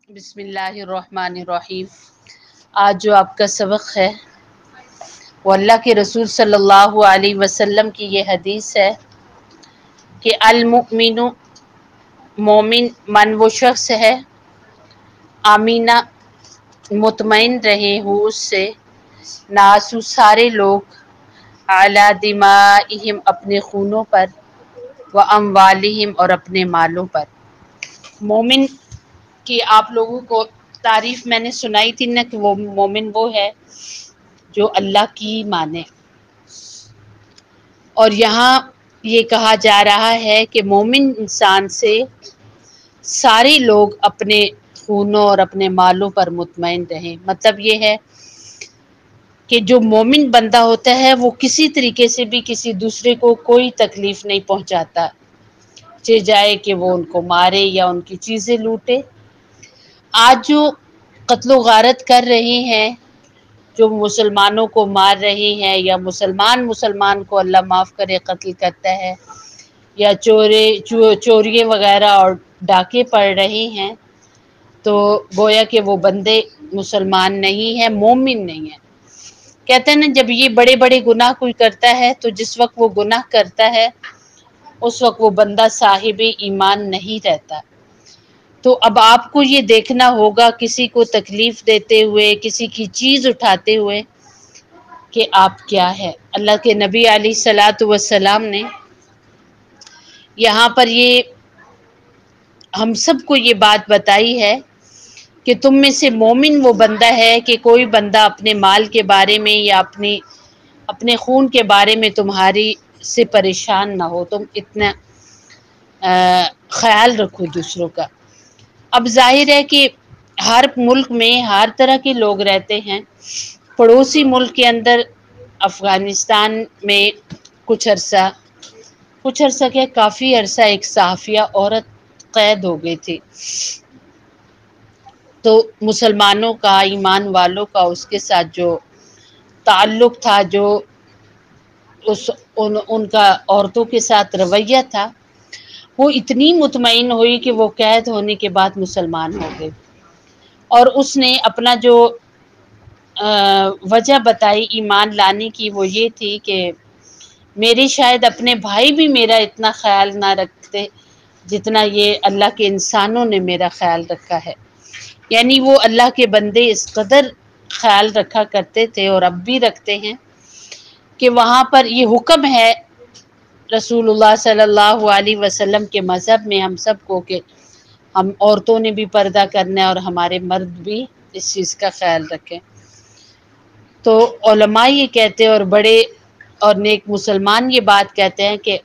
बिस्मिल्लाहिर्रहमानिर्रहीम। आज जो आपका सबक है वो अल्लाह के रसूल सल्लल्लाहु अलैहि वसल्लम की ये हदीस है कि अल मुमिनु मोमिन मन वो शख्स है आमीना मुतमईन रहे हो उससे नासु सारे लोग अला दिमाइहिम अपने खूनों पर व अमवालिहिम और अपने मालों पर। मोमिन की आप लोगों को तारीफ मैंने सुनाई थी ना कि वो मोमिन वो है जो अल्लाह की माने। और यहाँ ये कहा जा रहा है कि मोमिन इंसान से सारे लोग अपने खूनों और अपने मालों पर मुतमईन रहें। मतलब ये है कि जो मोमिन बंदा होता है वो किसी तरीके से भी किसी दूसरे को कोई तकलीफ नहीं पहुंचाता, चाहे जाए कि वो उनको मारे या उनकी चीज़ें लूटे। आज जो कत्लो गारत कर रहे हैं, जो मुसलमानों को मार रहे हैं, या मुसलमान को अल्लाह माफ़ करे कत्ल करता है, या चोरियाँ वगैरह और डाके पड़ रहे हैं, तो गोया कि वो बंदे मुसलमान नहीं है, मोमिन नहीं है। कहते हैं ना, जब ये बड़े बड़े गुनाह कोई करता है तो जिस वक्त वो गुनाह करता है उस वक्त वो बंदा साहिब ईमान नहीं रहता। तो अब आपको ये देखना होगा किसी को तकलीफ देते हुए, किसी की चीज़ उठाते हुए, कि आप क्या है। अल्लाह के नबी अलैहिस्सलातु वस्सलाम ने यहाँ पर ये हम सबको ये बात बताई है कि तुम में से मोमिन वो बंदा है कि कोई बंदा अपने माल के बारे में या अपने खून के बारे में तुम्हारी से परेशान ना हो, तुम इतना ख्याल रखो दूसरों का। अब जाहिर है कि हर मुल्क में हर तरह के लोग रहते हैं। पड़ोसी मुल्क के अंदर अफ़गानिस्तान में कुछ अरसा क्या काफ़ी अरसा एक सहाफ़िया औरत कैद हो गई थी। तो मुसलमानों का, ईमान वालों का उसके साथ जो ताल्लुक़ था, जो उनका औरतों के साथ रवैया था, वो इतनी मुतमईन हुई कि वो कैद होने के बाद मुसलमान हो गई। और उसने अपना जो वजह बताई ईमान लाने की, वो ये थी कि मेरे शायद अपने भाई भी मेरा इतना ख्याल ना रखते जितना ये अल्लाह के इंसानों ने मेरा ख्याल रखा है। यानी वो अल्लाह के बंदे इस कदर ख्याल रखा करते थे और अब भी रखते हैं कि वहाँ पर ये हुक्म है रसूलुल्लाह सल्लल्लाहु अलैहि वसल्लम के मज़हब में हम सबको कि हम औरतों ने भी पर्दा करना है और हमारे मर्द भी इस चीज़ का ख्याल रखें। तो उलमा ये कहते हैं और बड़े और नेक मुसलमान ये बात कहते हैं कि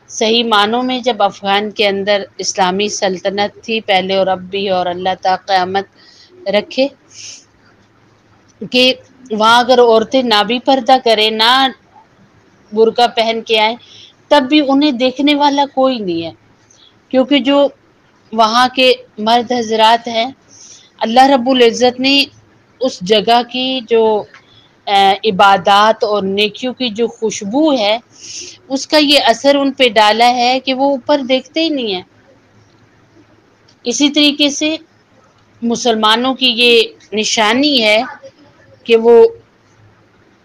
सही मानों में जब अफ़गान के अंदर इस्लामी सल्तनत थी पहले और अब भी, और अल्लाह ताला क़यामत रखे, कि वहाँ अगर औरतें ना भी पर्दा करें, ना बुर्का पहन के आए, तब भी उन्हें देखने वाला कोई नहीं है। क्योंकि जो वहाँ के मर्द हजरात हैं, अल्लाह रब्बुल इज़्ज़त ने उस जगह की जो इबादत और नेकियों की जो खुशबू है, उसका ये असर उन पे डाला है कि वो ऊपर देखते ही नहीं है। इसी तरीके से मुसलमानों की ये निशानी है कि वो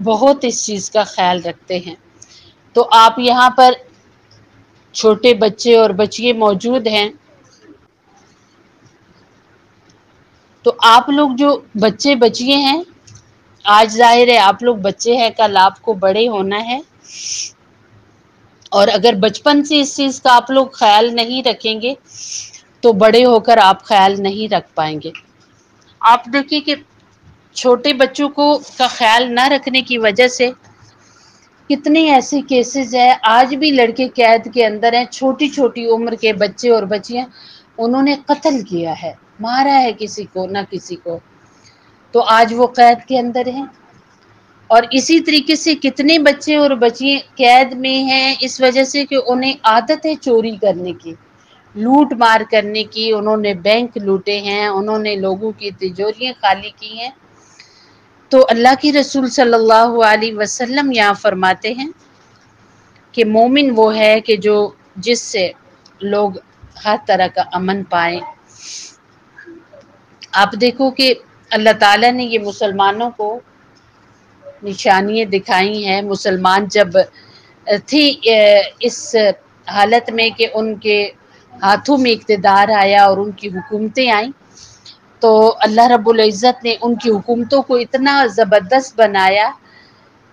बहुत इस चीज़ का ख्याल रखते हैं। तो आप यहाँ पर छोटे बच्चे और बच्चियाँ मौजूद हैं, तो आप लोग जो बच्चे बच्चियाँ हैं, आज जाहिर है आप लोग बच्चे हैं, कल आपको बड़े होना है। और अगर बचपन से इस चीज़ का आप लोग ख्याल नहीं रखेंगे तो बड़े होकर आप ख्याल नहीं रख पाएंगे। आप देखिए कि छोटे बच्चों को का ख्याल ना रखने की वजह से कितने ऐसे केसेस हैं। आज भी लड़के कैद के अंदर हैं, छोटी छोटी उम्र के बच्चे और बच्चियां, उन्होंने कत्ल किया है, मारा है किसी को ना किसी को, तो आज वो कैद के अंदर हैं। और इसी तरीके से कितने बच्चे और बच्चियां कैद में हैं इस वजह से कि उन्हें आदत है चोरी करने की, लूट मार करने की। उन्होंने बैंक लूटे हैं, उन्होंने लोगों की तिजोरियां खाली की हैं। तो अल्लाह की रसूल सल्लल्लाहु अलैहि वसल्लम यहाँ फरमाते हैं कि मोमिन वो है कि जिससे लोग हर तरह का अमन पाएं, آپ دیکھو کہ اللہ تعالیٰ نے یہ مسلمانوں کو نشانیاں دکھائی ہیں۔ مسلمان جب تھی اس حالت میں کہ ان کے ہاتھوں میں اقتدار آیا اور ان کی حکومتیں آئیں، تو اللہ رب العزت نے ان کی حکومتوں کو اتنا زبردست بنایا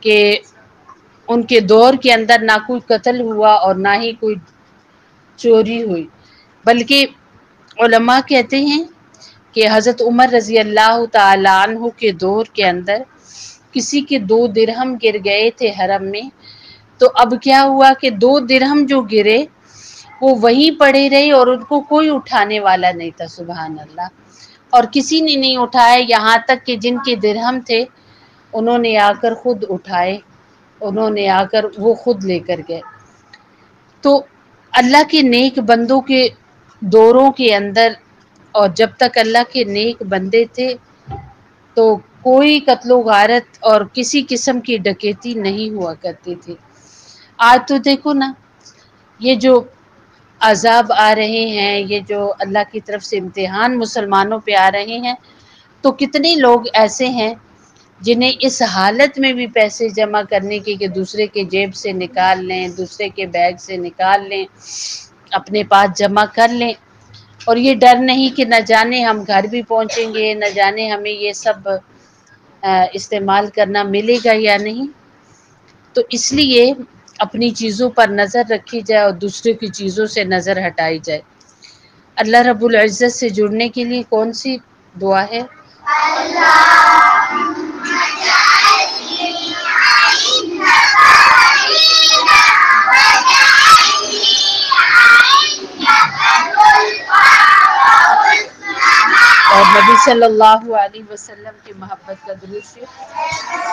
کہ ان کے دور کے اندر نہ کوئی قتل ہوا اور نہ ہی کوئی چوری ہوئی، بلکہ علماء کہتے ہیں کہ حضرت عمر رضی اللہ تعالی عنہ کے دور کے اندر کسی کے 2 درہم گر گئے تھے حرم میں، تو اب کیا ہوا کہ 2 درہم جو گرے وہ وہیں پڑے رہے اور ان کو کوئی اٹھانے والا نہیں تھا، سبحان اللہ، اور کسی نے نہیں اٹھائے، یہاں تک کہ جن کے درہم تھے انہوں نے آ کر خود اٹھائے، انہوں نے آ کر وہ خود لے کر گئے۔ تو اللہ کے نیک بندوں کے دوروں کے اندر، اور جب تک اللہ کے نیک بندے تھے تو کوئی قتل و غارت اور کسی قسم کی ڈکیتی نہیں ہوا کرتی تھی۔ آج تو دیکھو نا، یہ جو عذاب آ رہے ہیں، یہ جو اللہ کی طرف سے امتحان مسلمانوں پہ آ رہے ہیں، تو کتنے لوگ ایسے ہیں جنہیں اس حالت میں بھی پیسے جمع کرنے کے کہ دوسرے کے جیب سے نکال لیں، دوسرے کے بیگ سے نکال لیں، اپنے پاس جمع کر لیں، اور یہ ڈر نہیں کہ نہ جانے ہم گھر بھی پہنچیں گے، نہ جانے ہمیں یہ سب استعمال کرنا ملے گا یا نہیں۔ تو اس لیے اپنی چیزوں پر نظر رکھی جائے اور دوسرے کی چیزوں سے نظر ہٹائی جائے۔ اللہ رب العزت سے جڑنے کے لیے کون سی دعا ہے؟ اور نبی صلی اللہ علیہ وسلم کی محبت کا درود شریف۔